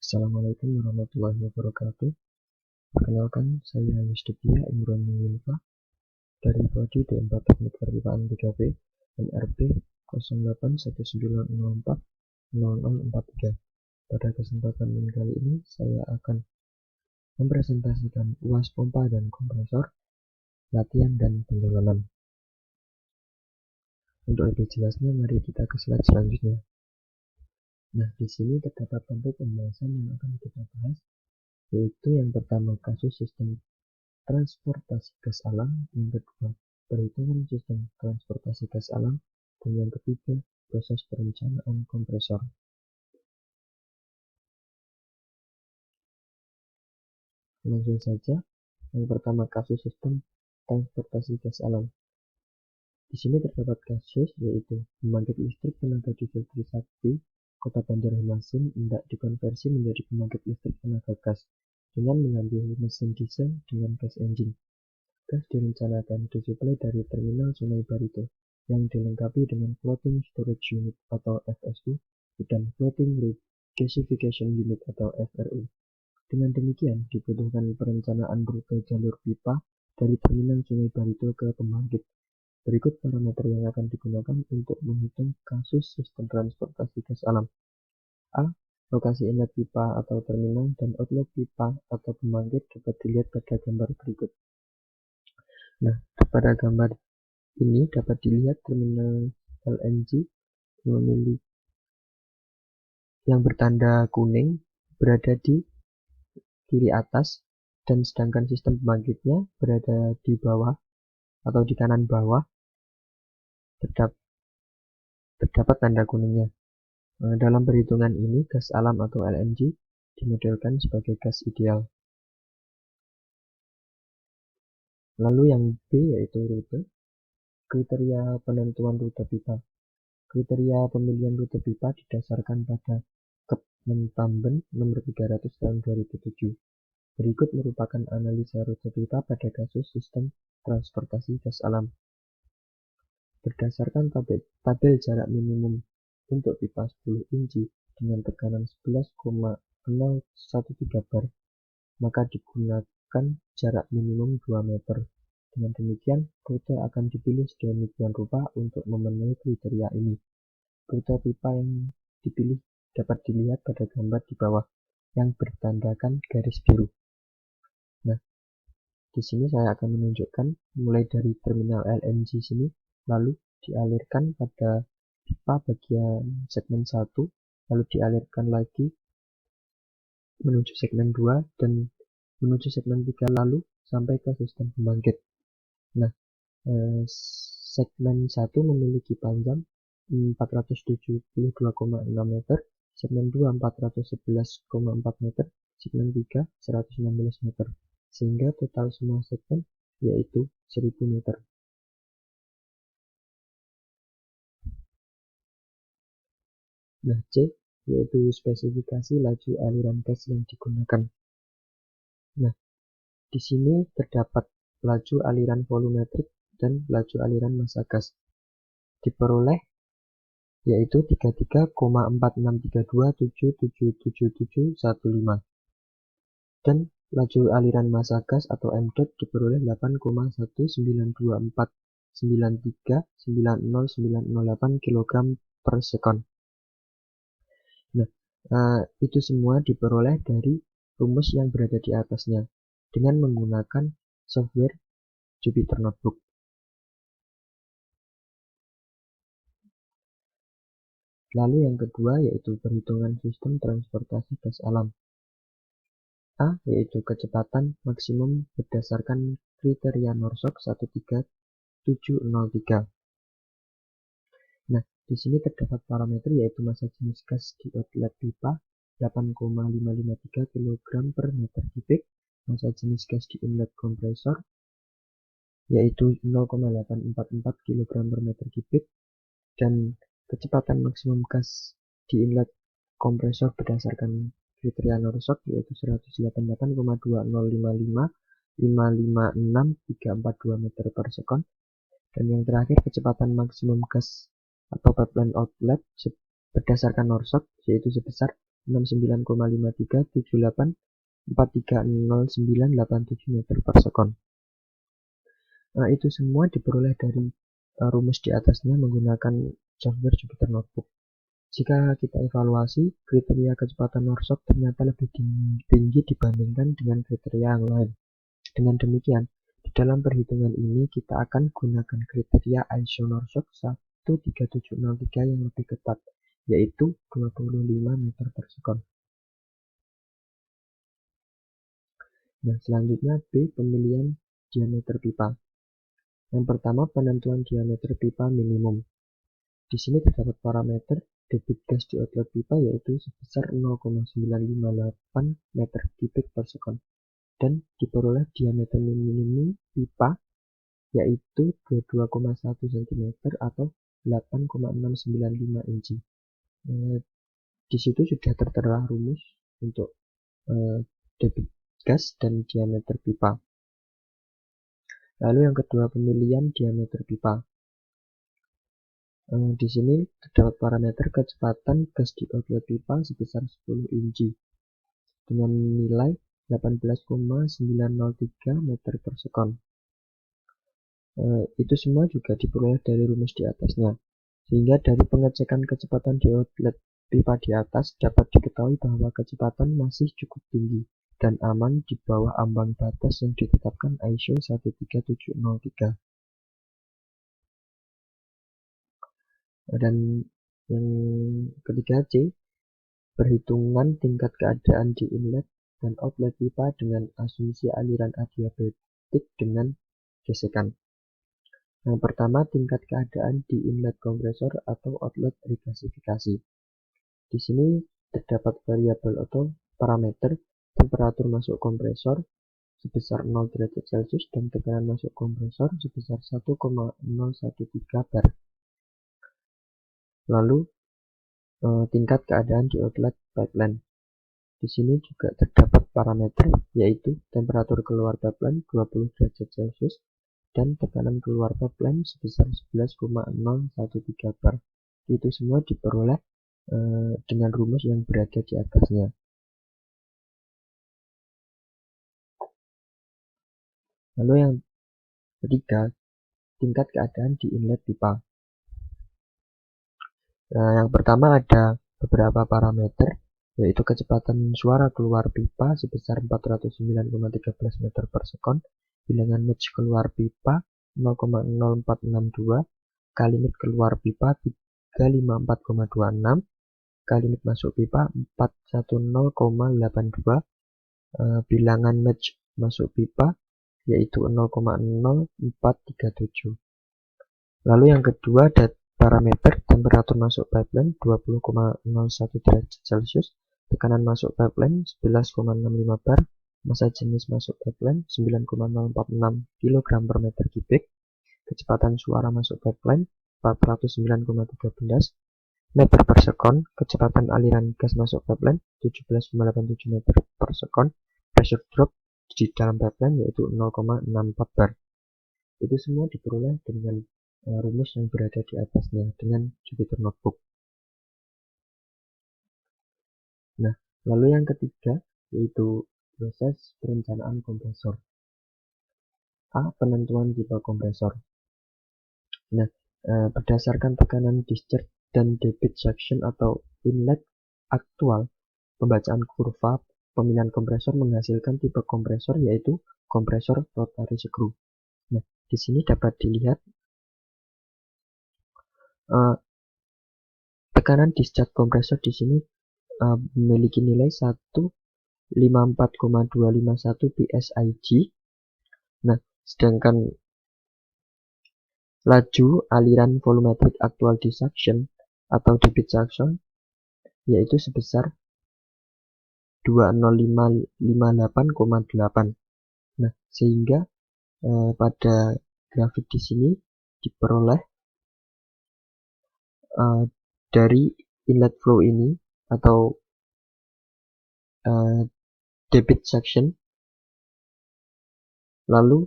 Assalamualaikum warahmatullahi wabarakatuh. Perkenalkan, saya Yusdipia Imron Yunfa dari Prodi D4 Teknik Perpipaan 3B NRP 0819040043. Pada kesempatan kali ini, saya akan mempresentasikan UAS pompa dan kompresor, latihan dan pendalaman. Untuk lebih jelasnya, mari kita ke slide selanjutnya. Nah, di sini terdapat topik pembahasan yang akan kita bahas, yaitu yang pertama kasus sistem transportasi gas alam, yang kedua perhitungan sistem transportasi gas alam, dan yang ketiga proses perencanaan kompresor. Langsung saja, yang pertama kasus sistem transportasi gas alam. Di sini terdapat kasus yaitu pembangkit listrik tenaga diesel Trisakti Kota Banjarmasin hendak dikonversi menjadi pembangkit listrik tenaga gas dengan mengambil mesin diesel dengan gas engine. Gas direncanakan disuplai dari terminal Sungai Barito yang dilengkapi dengan Floating Storage Unit atau FSU dan Floating Regasification Unit atau FRU. Dengan demikian, dibutuhkan perencanaan rute jalur pipa dari terminal Sungai Barito ke pembangkit. Berikut parameter yang akan digunakan untuk menghitung kasus sistem transportasi gas alam. A. Lokasi inlet pipa atau terminal dan outlet pipa atau pembangkit dapat dilihat pada gambar berikut. Nah, pada gambar ini dapat dilihat terminal LNG memiliki yang bertanda kuning berada di kiri atas, dan sedangkan sistem pembangkitnya berada di bawah atau di kanan bawah. Terdapat tanda kuningnya. Dalam perhitungan ini, gas alam atau LNG dimodelkan sebagai gas ideal. Lalu yang B yaitu rute. Kriteria penentuan rute pipa. Kriteria pemilihan rute pipa didasarkan pada Kementamben nomor 300 tahun 2007. Berikut merupakan analisa rute pipa pada kasus sistem transportasi gas alam. Berdasarkan tabel jarak minimum untuk pipa 10 inci dengan tekanan 11,013 bar, maka digunakan jarak minimum 2 meter. Dengan demikian, rute akan dipilih sedemikian rupa untuk memenuhi kriteria ini. Rute pipa yang dipilih dapat dilihat pada gambar di bawah yang bertandakan garis biru. Nah, di sini saya akan menunjukkan mulai dari terminal LNG sini, lalu dialirkan pada pipa bagian segmen 1, lalu dialirkan lagi menuju segmen 2 dan menuju segmen 3, lalu sampai ke sistem pembangkit. Nah, segmen 1 memiliki panjang 472,6 meter, segmen 2 411,4 meter, segmen 3 116 meter, sehingga total semua segmen yaitu 1000 meter. Nah, C yaitu spesifikasi laju aliran gas yang digunakan. Nah, di sini terdapat laju aliran volumetrik dan laju aliran massa gas. Diperoleh yaitu 33,4632777715 dan laju aliran massa gas atau mdot diperoleh 8,19493900908 kg per sekon. Nah, itu semua diperoleh dari rumus yang berada di atasnya dengan menggunakan software Jupyter Notebook. Lalu yang kedua yaitu perhitungan sistem transportasi gas alam. A yaitu kecepatan maksimum berdasarkan kriteria Norsok 13703. Nah, di sini terdapat parameter yaitu massa jenis gas di outlet pipa 8,553 kg per meter kubik, massa jenis gas di inlet kompresor yaitu 0,844 kg per meter kubik, dan kecepatan maksimum gas di inlet kompresor berdasarkan kriteria Norsok yaitu 188,2055556,342 meter per sekon, dan yang terakhir kecepatan maksimum gas atau pipeline outlet berdasarkan Norsok yaitu sebesar 69,5378430987 meter per sekon. Nah, itu semua diperoleh dari rumus di atasnya menggunakan software Jupyter Notebook. Jika kita evaluasi, kriteria kecepatan Norsok ternyata lebih tinggi dibandingkan dengan kriteria yang lain. Dengan demikian, di dalam perhitungan ini kita akan gunakan kriteria ISO Norsok 13703 yang lebih ketat, yaitu 25 meter per sekon. Nah, selanjutnya B, pemilihan diameter pipa. Yang pertama, penentuan diameter pipa minimum. Di sini terdapat parameter debit gas di outlet pipa yaitu sebesar 0,958 meter kubik per sekon dan diperoleh diameter minimum pipa yaitu 22,1 cm atau 8,695 inci. Di situ sudah tertera rumus untuk debit gas dan diameter pipa. Lalu yang kedua, pemilihan diameter pipa. Di sini terdapat parameter kecepatan gas di outlet pipa sebesar 10 inci dengan nilai 18,903 meter per sekon. Itu semua juga diperoleh dari rumus di atasnya, sehingga dari pengecekan kecepatan di outlet pipa di atas dapat diketahui bahwa kecepatan masih cukup tinggi dan aman di bawah ambang batas yang ditetapkan ISO 13703. Dan yang ketiga C, perhitungan tingkat keadaan di inlet dan outlet pipa dengan asumsi aliran adiabatik dengan gesekan. Yang pertama, tingkat keadaan di inlet kompresor atau outlet regasifikasi. Di sini terdapat variabel atau parameter temperatur masuk kompresor sebesar 0 derajat Celcius dan tekanan masuk kompresor sebesar 1,013 bar. Lalu tingkat keadaan di outlet pipeline. Di sini juga terdapat parameter yaitu temperatur keluar pipeline 20 derajat Celcius dan tekanan keluar pipeline sebesar 11,013 bar. Itu semua diperoleh dengan rumus yang berada di atasnya. Lalu yang ketiga, tingkat keadaan di inlet pipa. Yang pertama ada beberapa parameter, yaitu kecepatan suara keluar pipa sebesar 409,13 meter per sekon, bilangan match keluar pipa 0,0462, kalimit keluar pipa 354,26, kalimit masuk pipa 410,82, bilangan match masuk pipa yaitu 0,0437. Lalu yang kedua ada parameter temperatur masuk pipeline 20,01 derajat Celcius, tekanan masuk pipeline 11,65 bar, massa jenis masuk pipeline 9,046 kg per meter kubik, kecepatan suara masuk pipeline 409,13 meter per sekon, kecepatan aliran gas masuk pipeline 17,87 meter per sekon, pressure drop di dalam pipeline yaitu 0,64 bar. Itu semua diperoleh dengan rumus yang berada di atasnya dengan Jupyter Notebook. Nah, lalu yang ketiga yaitu proses perencanaan kompresor. A. Penentuan tipe kompresor. Nah, berdasarkan tekanan discharge dan debit suction atau inlet aktual, pembacaan kurva pemilihan kompresor menghasilkan tipe kompresor yaitu kompresor rotary screw. Nah, di sini dapat dilihat tekanan discharge kompresor di sini memiliki nilai 154,251 psig. Nah, sedangkan laju aliran volumetric actual di suction atau debit suction yaitu sebesar 20558,8. Nah, sehingga pada grafik di sini diperoleh dari inlet flow ini atau debit suction, lalu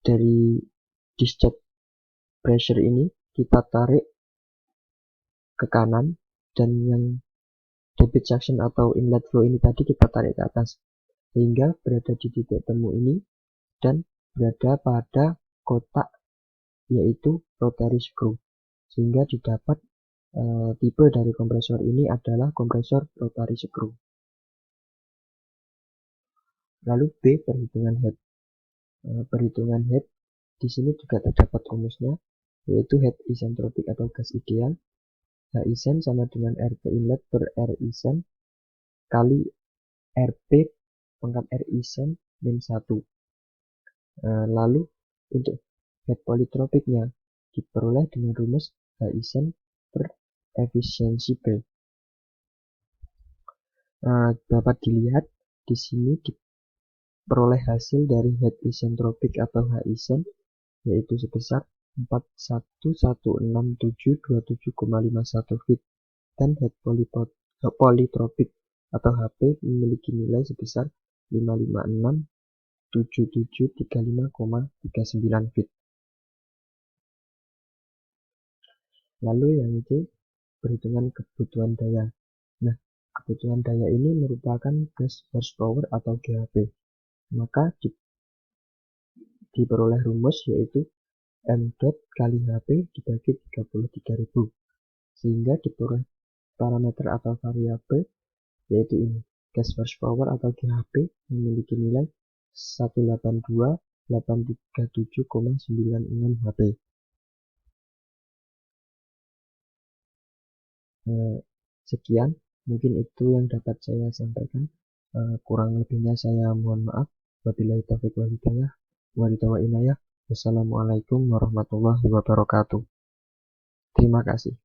dari discharge pressure ini kita tarik ke kanan dan yang debit suction atau inlet flow ini tadi kita tarik ke atas sehingga berada di titik temu ini dan berada pada kotak yaitu rotary screw, sehingga didapat tipe dari kompresor ini adalah kompresor rotary screw. Lalu B, perhitungan head. Perhitungan head di sini juga terdapat rumusnya, yaitu head isentropic atau gas ideal. H isen sama dengan RP inlet per R isen kali RP pangkat R isen min 1. Lalu untuk head polytropicnya diperoleh dengan rumus H isen per efisiensi B. Dapat dilihat di sini diperoleh hasil dari head isentropic atau H isen yaitu sebesar 4116727,51 feet dan head polytropic atau HP memiliki nilai sebesar 5567735,39 feet. Lalu yang C, perhitungan kebutuhan daya. Nah, kebutuhan daya ini merupakan gas horsepower atau GHP. Maka diperoleh rumus yaitu M dot kali HP dibagi 33.000, sehingga diperoleh parameter atau variabel yaitu ini, gas horsepower atau GHP memiliki nilai 182.837,96 HP. Sekian, mungkin itu yang dapat saya sampaikan. Kurang lebihnya saya mohon maaf. Wabillahi taufiq wal hidayah. Wassalamualaikum warahmatullahi wabarakatuh. Terima kasih.